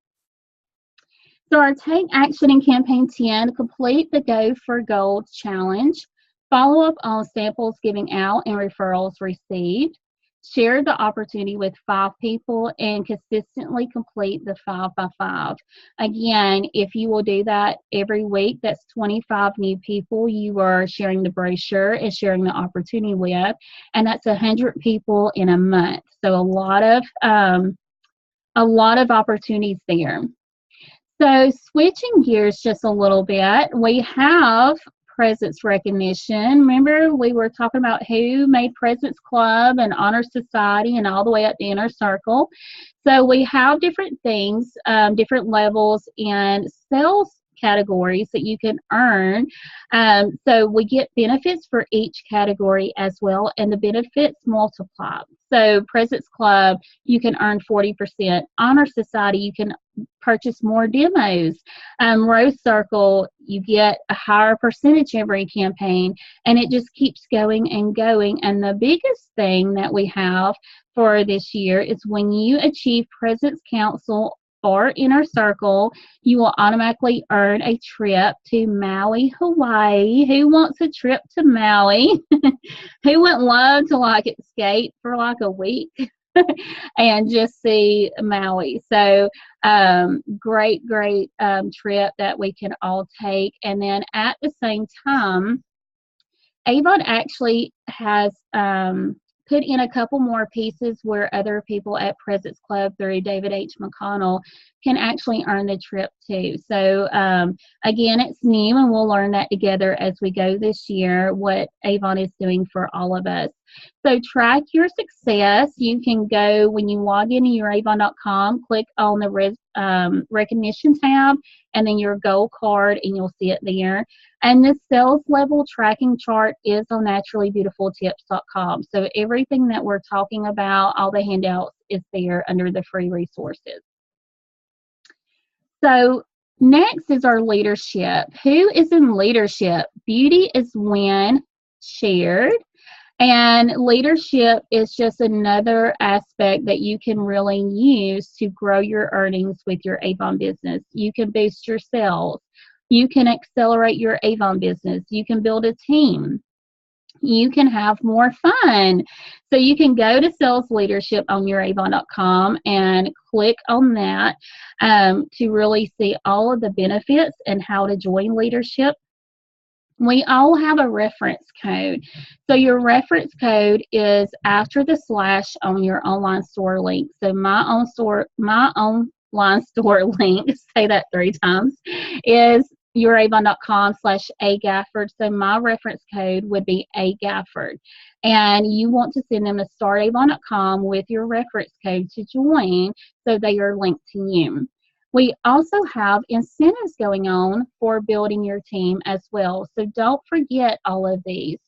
So our Take Action in Campaign 10, complete the Go for Gold challenge, follow up on samples giving out and referrals received, share the opportunity with 5 people, and consistently complete the 5 by 5. Again, if you will do that every week, that's 25 new people you are sharing the brochure and sharing the opportunity with, and that's 100 people in a month. So a lot of opportunities there. So switching gears just a little bit, we have Presence recognition. Remember, we were talking about who made Presence Club and Honor Society and all the way up to Inner Circle. So we have different things, different levels and sales categories that you can earn. So we get benefits for each category as well, and the benefits multiply. So Presence Club, you can earn 40%. Honor Society, you can purchase more demos. Rose Circle, you get a higher percentage every campaign, and it just keeps going and going. And the biggest thing that we have for this year is when you achieve Presence Council or Inner Circle, you will automatically earn a trip to Maui, Hawaii. Who wants a trip to Maui? Who wouldn't love to like escape for like a week and just see Maui? So great trip that we can all take. And then at the same time, Avon actually has put in a couple more pieces where other people at Presence Club through David H. McConnell can actually earn the trip too. So again, it's new, and we'll learn that together as we go this year, what Avon is doing for all of us. So track your success. You can go, when you log into your Avon.com, click on the recognition tab and then your gold card, and you'll see it there. And the sales level tracking chart is on naturallybeautifultips.com. So everything that we're talking about, all the handouts, is there under the free resources. So next is our leadership. Who is in leadership? Beauty is when shared. And leadership is just another aspect that you can really use to grow your earnings with your Avon business. You can boost your sales. You can accelerate your Avon business. You can build a team. You can have more fun. So you can go to sales leadership on your Avon.com and click on that to really see all of the benefits and how to join leadership. We all have a reference code. So your reference code is after the slash on your online store link. So my online store link, say that 3 times, is youravon.com/agafford. So my reference code would be agafford. And you want to send them to startavon.com with your reference code to join, so they are linked to you. We also have incentives going on for building your team as well. So don't forget all of these.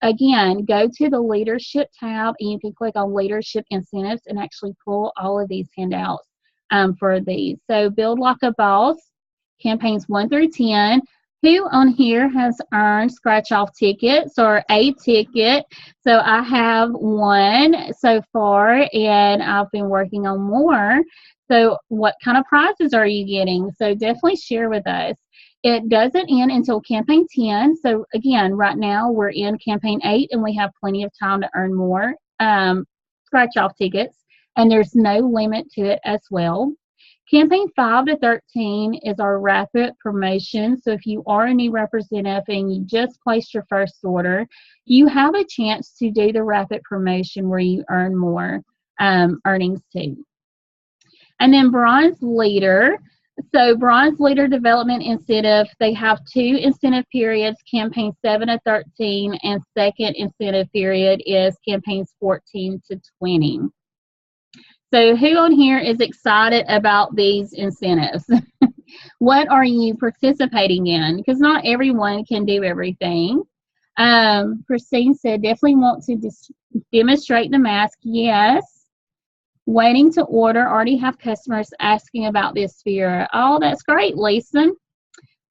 Again, go to the leadership tab and you can click on leadership incentives and actually pull all of these handouts for these. So build like a boss, campaigns 1 through 10. Who on here has earned scratch off tickets or a ticket? So I have 1 so far, and I've been working on more. So what kind of prizes are you getting? So definitely share with us. It doesn't end until campaign 10. So again, right now we're in campaign 8 and we have plenty of time to earn more scratch off tickets, and there's no limit to it as well. Campaign 5 to 13 is our rapid promotion. So if you are a new representative and you just placed your first order, you have a chance to do the rapid promotion where you earn more earnings too. And then Bronze Leader. So Bronze Leader Development Incentive, they have 2 incentive periods, campaign 7 to 13, and second incentive period is campaigns 14 to 20. So who on here is excited about these incentives? What are you participating in? Because not everyone can do everything. Christine said, definitely want to demonstrate the mask. Yes. Waiting to order. Already have customers asking about the ESPIRA. Oh, that's great, Lisa.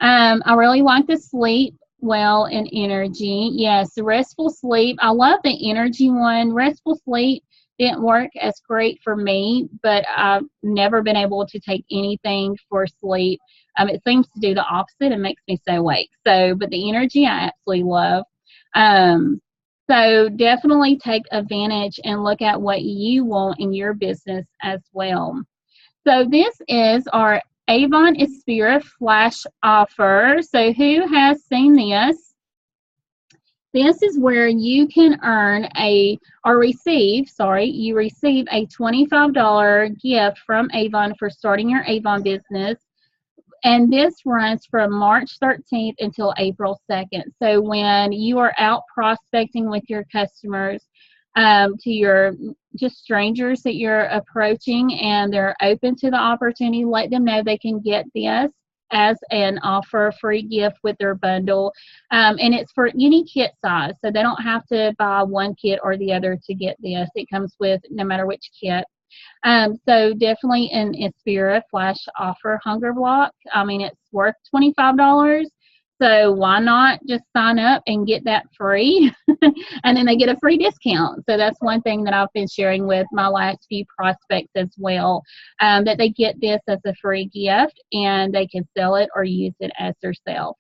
I really like the sleep well and energy. Yes, the restful sleep. I love the energy one. Restful sleep didn't work as great for me, but I've never been able to take anything for sleep. It seems to do the opposite and makes me stay awake. So, but the energy I absolutely love. So definitely take advantage and look at what you want in your business as well. So this is our Avon ESPIRA flash offer. So who has seen this? This is where you can earn you receive a $25 gift from Avon for starting your Avon business. And this runs from March 13th until April 2nd. So when you are out prospecting with your customers, to your just strangers that you're approaching and they're open to the opportunity, let them know they can get this as an offer, free gift with their bundle. And it's for any kit size. So they don't have to buy one kit or the other to get this. It comes with no matter which kit. So definitely an ESPIRA flash offer hunger block. I mean, it's worth $25. So why not just sign up and get that free? And then they get a free discount. So that's one thing that I've been sharing with my last few prospects as well, that they get this as a free gift and they can sell it or use it as their self.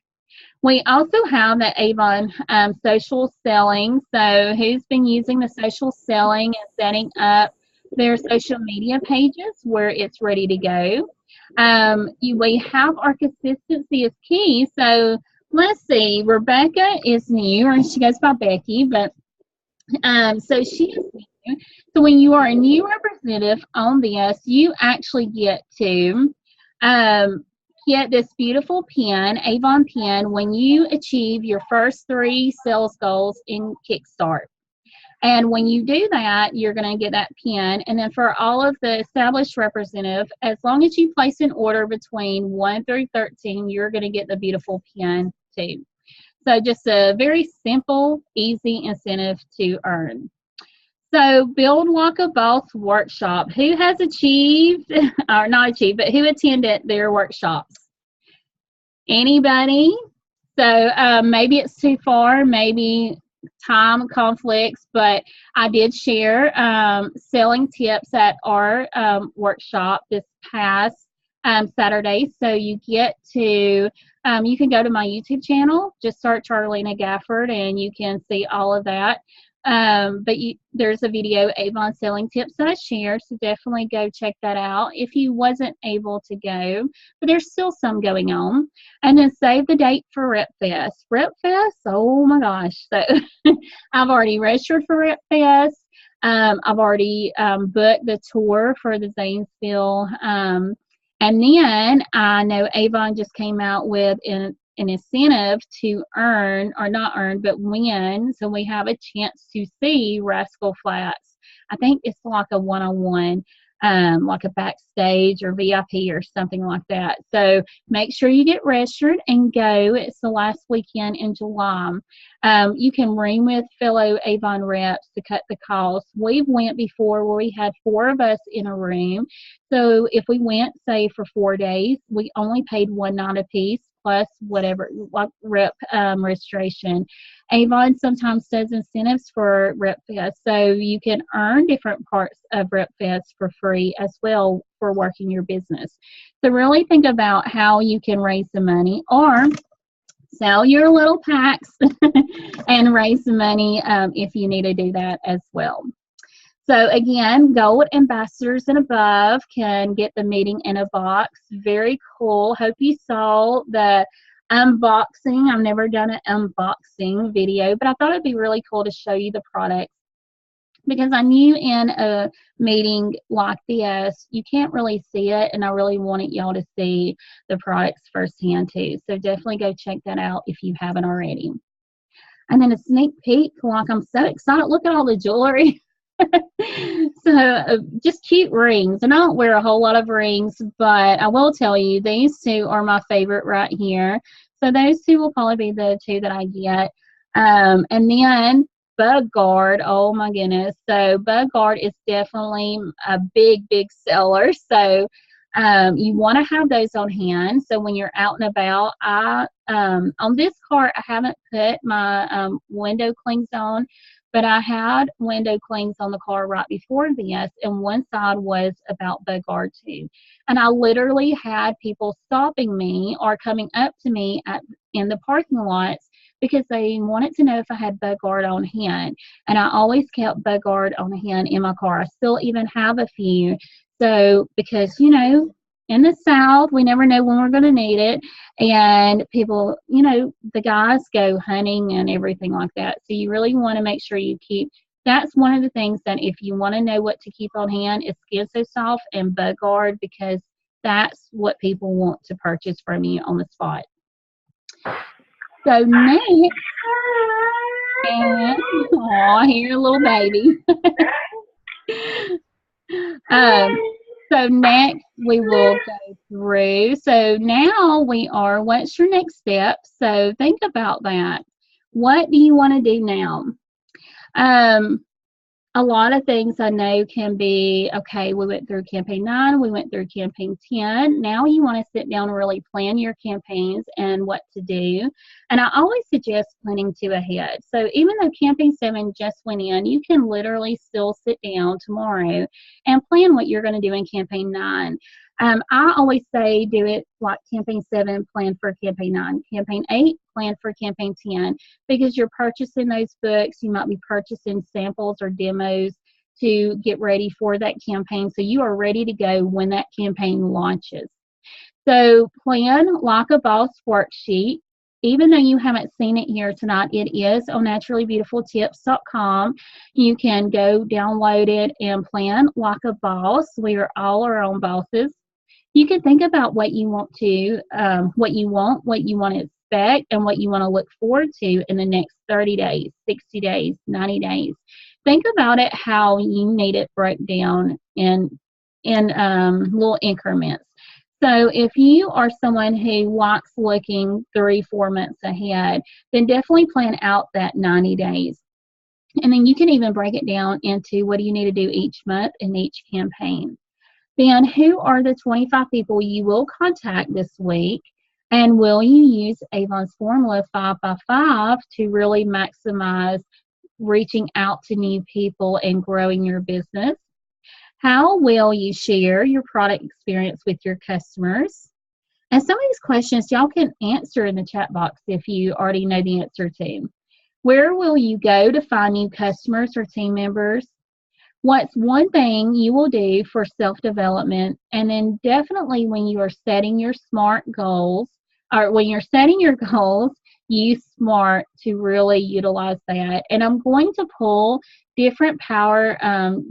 We also have the Avon social selling. So who's been using the social selling and setting up their social media pages where it's ready to go? We have our consistency is key. So let's see, Rebecca is new, or she goes by Becky, but so she is new. So when you are a new representative on this, you actually get to get this beautiful pin, Avon pin, when you achieve your first 3 sales goals in Kickstart. And when you do that, you're going to get that pin. And then for all of the established representative, as long as you place an order between 1 through 13, you're going to get the beautiful pin too. So just a very simple, easy incentive to earn. So Build Like a Boss workshop. Who has achieved, or not achieved, but who attended their workshops? Anybody? So maybe it's too far, maybe time conflicts, but I did share selling tips at our workshop this past Saturday. So you get to, you can go to my YouTube channel, just search Arlena GAFFORD and you can see all of that. But there's a video, Avon Selling Tips, that I shared, so definitely go check that out if you wasn't able to go. But there's still some going on. And then save the date for Rep Fest. Rep Fest, oh my gosh. So I've already registered for Rep Fest. I've already booked the tour for the Zanesville. And then I know Avon just came out with an incentive to earn, or not earn, but win. So we have a chance to see Rascal Flatts. I think it's like a one-on-one, like a backstage or VIP or something like that. So make sure you get registered and go. It's the last weekend in July. You can room with fellow Avon reps to cut the cost. We've went before where we had 4 of us in a room. So if we went, say, for 4 days, we only paid $1.90 a piece, plus whatever, like rep registration. Avon sometimes does incentives for Rep Fest, so you can earn different parts of Rep Fest for free as well for working your business. So really think about how you can raise the money, or sell your little packs and raise the money if you need to do that as well. So again, gold ambassadors and above can get the meeting in a box. Very cool. Hope you saw the unboxing. I've never done an unboxing video, but I thought it'd be really cool to show you the products, because I knew in a meeting like this, you can't really see it, and I really wanted y'all to see the products firsthand too. So definitely go check that out if you haven't already. And then a sneak peek, like I'm so excited. Look at all the jewelry. So just cute rings. And I don't wear a whole lot of rings, but I will tell you, these two are my favorite right here. So those two will probably be the two that I get. And then Bug Guard, oh my goodness. So Bug Guard is definitely a big seller. So you want to have those on hand. So when you're out and about, on this cart, I haven't put my window clings on, but I had window clings on the car right before this, and one side was about Bug Guard too. And I literally had people stopping me or coming up to me in the parking lots because they wanted to know if I had Bug Guard on hand. And I always kept Bug Guard on hand in my car. I still even have a few. So, because, you know, in the South, we never know when we're going to need it. And people, you know, the guys go hunting and everything like that. So you really want to make sure you keep, that's one of the things that if you want to know what to keep on hand is Skin So Soft and Bug Guard, because that's what people want to purchase from you on the spot. So next, and here a little baby. So next we will go through. So now we are, what's your next step? So think about that. What do you want to do now? A lot of things I know can be, okay, we went through campaign 9, we went through campaign 10. Now you want to sit down and really plan your campaigns and what to do. And I always suggest planning 2 ahead. So even though campaign 7 just went in, you can literally still sit down tomorrow and plan what you're going to do in campaign 9. I always say do it like campaign 7, plan for campaign 9. Campaign 8, plan for campaign 10. Because you're purchasing those books, you might be purchasing samples or demos to get ready for that campaign. So you are ready to go when that campaign launches. So plan like a boss worksheet. Even though you haven't seen it here tonight, it is on naturallybeautifultips.com. You can go download it and plan like a boss. We are all our own bosses. You can think about what you want to, what you want to expect, and what you want to look forward to in the next 30 days, 60 days, 90 days. Think about it how you need it broke down in little increments. So if you are someone who likes looking 3-4 months ahead, then definitely plan out that 90 days. And then you can even break it down into what do you need to do each month in each campaign. Then who are the 25 people you will contact this week? And will you use Avon's formula 5x5 to really maximize reaching out to new people and growing your business? How will you share your product experience with your customers? And some of these questions y'all can answer in the chat box if you already know the answer to. Where will you go to find new customers or team members? What's one thing you will do for self-development? And then definitely when you are setting your SMART goals, or when you're setting your goals, use SMART to really utilize that. And I'm going to pull different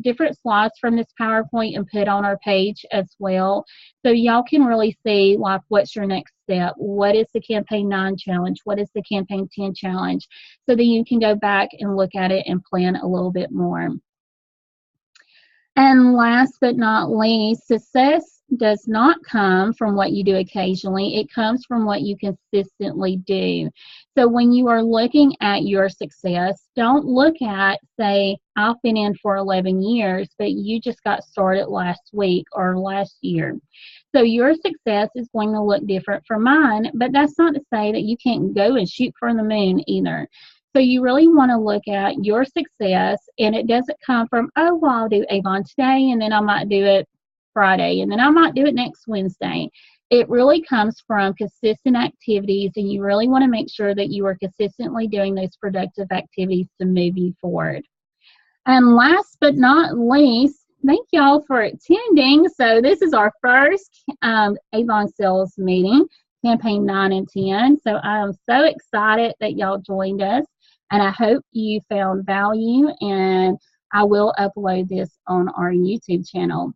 different slides from this PowerPoint and put on our page as well. So y'all can really see like what's your next step. What is the campaign 9 challenge? What is the campaign 10 challenge? So that you can go back and look at it and plan a little bit more. And last but not least, success does not come from what you do occasionally. It comes from what you consistently do. So when you are looking at your success, don't look at, say, I've been in for 11 years, but you just got started last week or last year. So your success is going to look different from mine, but that's not to say that you can't go and shoot for the moon either. So you really want to look at your success, and it doesn't come from, oh, well, I'll do Avon today, and then I might do it Friday, and then I might do it next Wednesday. It really comes from consistent activities, and you really want to make sure that you are consistently doing those productive activities to move you forward. And last but not least, thank y'all for attending. So this is our first Avon sales meeting, campaign 9 and 10. So I am so excited that y'all joined us, and I hope you found value, and I will upload this on our YouTube channel.